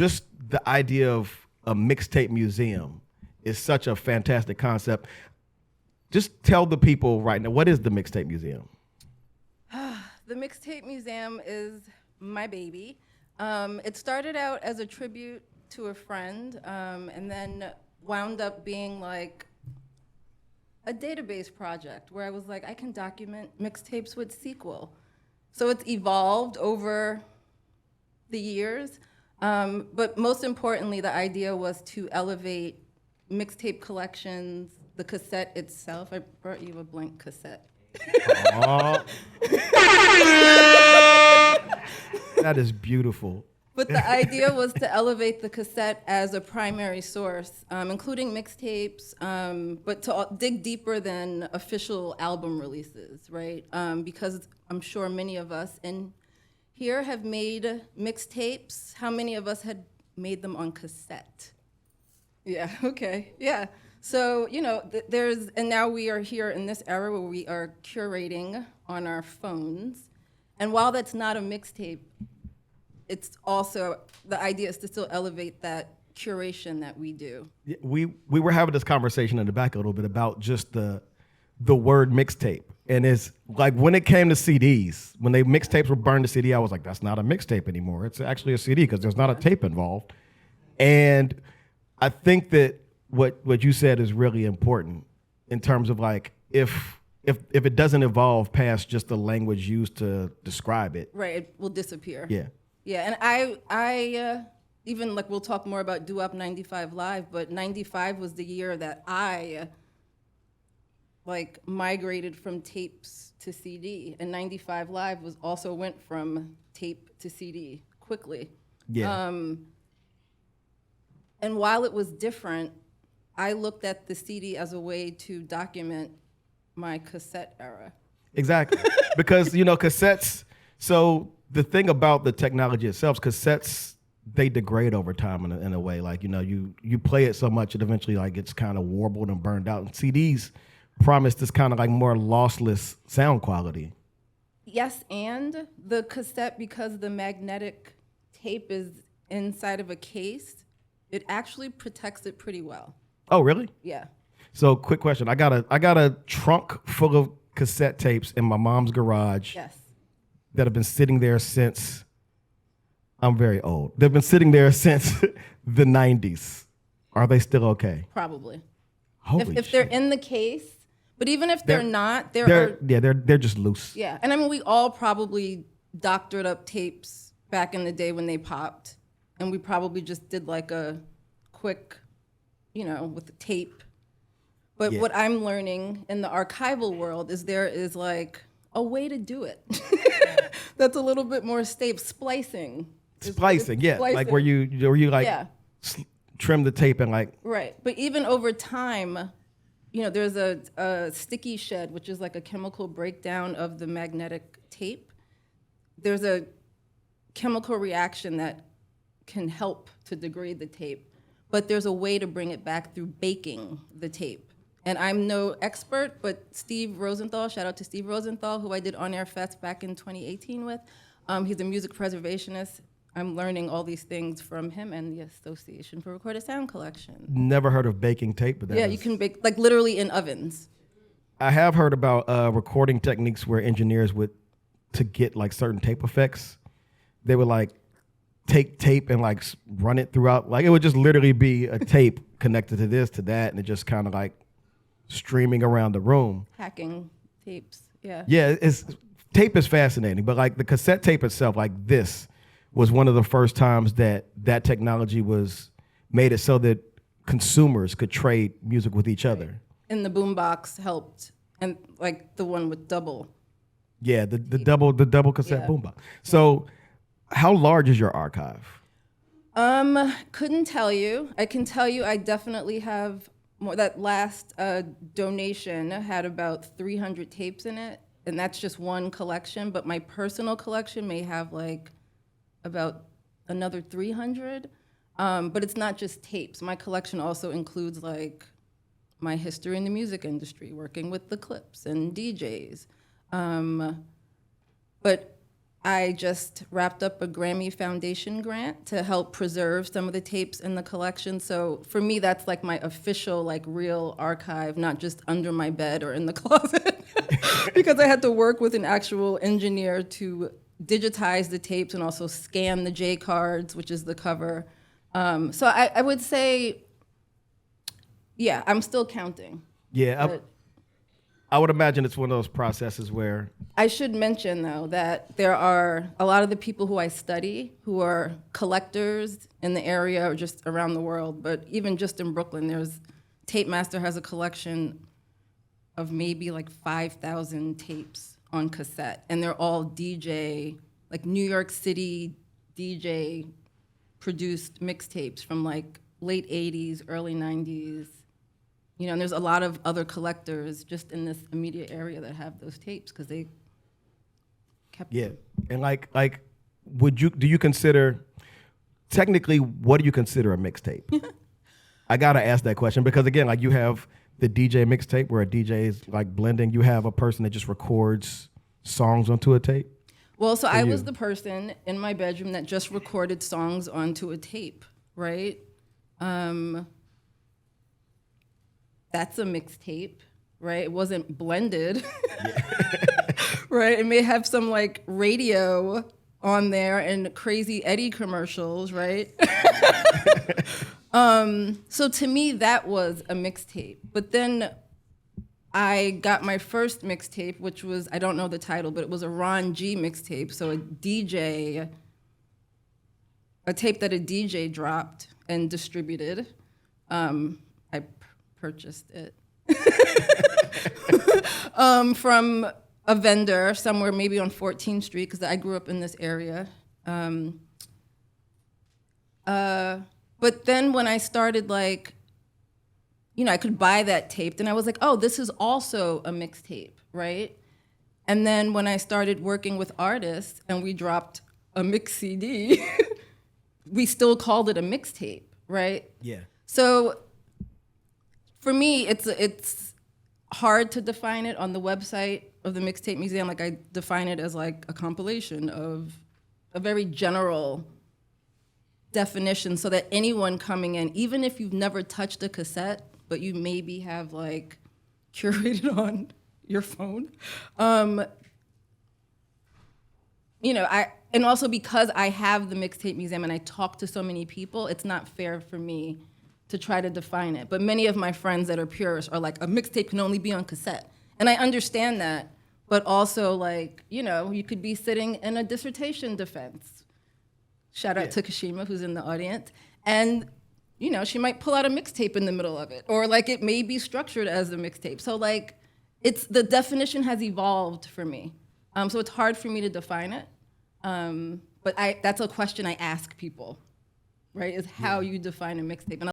Just the idea of a mixtape museum is such a fantastic concept. Just tell the people right now, what is the Mixtape Museum? The Mixtape Museum is my baby. It started out as a tribute to a friend, and then wound up being like a database project where I was like, I can document mixtapes with sequel. So it's evolved over the years, but most importantly, the idea was to elevate mixtape collections, the cassette itself. I brought you a blank cassette. That is beautiful. But the idea was to elevate the cassette as a primary source, including mixtapes, but to dig deeper than official album releases, right? Because I'm sure many of us in here have made mixtapes. How many of us had made them on cassette? Yeah, okay, yeah. So, you know, and now we are here in this era where we are curating on our phones. And while that's not a mixtape, it's also, the idea is to still elevate that curation that we do. We were having this conversation in the back a little bit about just the word mixtape. And it's like when it came to CDs, when mixtapes were burned to CD, I was like, that's not a mixtape anymore. It's actually a CD because there's not a tape involved. And I think that what you said is really important in terms of like if it doesn't evolve past just the language used to describe it. Right, it will disappear. Yeah. Yeah, and I even like we'll talk more about Do Up 95 Live, but 95 was the year that I like migrated from tapes to CD, and 95 Live was also went from tape to CD quickly. Yeah. And while it was different, I looked at the CD as a way to document my cassette era. Exactly. Because, you know, cassettes, so the thing about the technology itself, cassettes, they degrade over time in a way. Like, you know, you play it so much, it eventually like gets kind of warbled and burned out. And CDs promise this kind of like more lossless sound quality. Yes, and the cassette, because the magnetic tape is inside of a case, it actually protects it pretty well. Oh, really? Yeah. So, quick question. I got a trunk full of cassette tapes in my mom's garage. Yes. That have been sitting there since, I'm very old. They've been sitting there since the 90s. Are they still okay? Probably. Holy if they're in the case, but even if they're not, they're just loose. Yeah, and I mean, we all probably doctored up tapes back in the day when they popped, and we probably just did like a quick, you know, with the tape. But what I'm learning in the archival world is there is like a way to do it. That's a little bit more stable. Splicing. Splicing. Like where you like trim the tape and like. Right, but even over time, you know, there's a sticky shed, which is like a chemical breakdown of the magnetic tape. There's a chemical reaction that can help to degrade the tape, but there's a way to bring it back through baking the tape. And I'm no expert, but Steve Rosenthal, shout out to Steve Rosenthal, who I did On Air Fest back in 2018 with. He's a music preservationist. I'm learning all these things from him and the Association for Recorded Sound Collection. Never heard of baking tape, but you can bake, like literally in ovens. I have heard about recording techniques where engineers would, to get like certain tape effects, they would like take tape and like run it throughout. Like it would just literally be a tape connected to this, to that, and it just kind of like streaming around the room. Hacking tapes, yeah. Yeah, tape is fascinating, but like the cassette tape itself, like this, was one of the first times that technology was made it so that consumers could trade music with each other. And the boombox helped, and like the one with double. Yeah, the double cassette boombox. So, how large is your archive? Couldn't tell you. I can tell you I definitely have more. That last donation had about 300 tapes in it, and that's just one collection. But my personal collection may have like about another 300. But it's not just tapes. My collection also includes like my history in the music industry, working with the Clips and DJs. But I just wrapped up a Grammy Foundation grant to help preserve some of the tapes in the collection. So for me, that's like my official, like real archive, not just under my bed or in the closet. Because I had to work with an actual engineer to digitize the tapes and also scan the J cards, which is the cover. So I would say, yeah, I'm still counting. Yeah, I would imagine it's one of those processes where... I should mention, though, that there are a lot of the people who I study who are collectors in the area or just around the world, but even just in Brooklyn, Tape Master has a collection of maybe like 5,000 tapes on cassette, and they're all DJ, like New York City DJ produced mixtapes from like late 80s, early 90s. You know, and there's a lot of other collectors just in this immediate area that have those tapes because they kept them. And like, do you consider, technically, what do you consider a mixtape? I gotta ask that question because again, like you have the DJ mixtape where a DJ is like blending. You have a person that just records songs onto a tape. Well, so I was the person in my bedroom that just recorded songs onto a tape, right? That's a mixtape, right? It wasn't blended, right? It may have some like radio on there and Crazy Eddie commercials, right? So to me, that was a mixtape. But then I got my first mixtape, which was, I don't know the title, but it was a Ron G mixtape. So a tape that a DJ dropped and distributed. I purchased it from a vendor somewhere maybe on 14th Street because I grew up in this area. But then when I started like, you know, I could buy that tape, then I was like, oh, this is also a mixtape, right? And then when I started working with artists and we dropped a mix CD, we still called it a mixtape, right? Yeah. So for me, it's hard to define it on the website of the Mixtape Museum. Like I define it as like a compilation of a very general definition so that anyone coming in, even if you've never touched a cassette, but you maybe have like curated on your phone, you know, and also because I have the Mixtape Museum and I talk to so many people, it's not fair for me to try to define it. But many of my friends that are purists are like, a mixtape can only be on cassette. And I understand that, but also like, you know, you could be sitting in a dissertation defense. Shout out to Kashima, who's in the audience. And, you know, she might pull out a mixtape in the middle of it, or like it may be structured as a mixtape. So like, the definition has evolved for me. So it's hard for me to define it. But that's a question I ask people, right? Is how you define a mixtape. And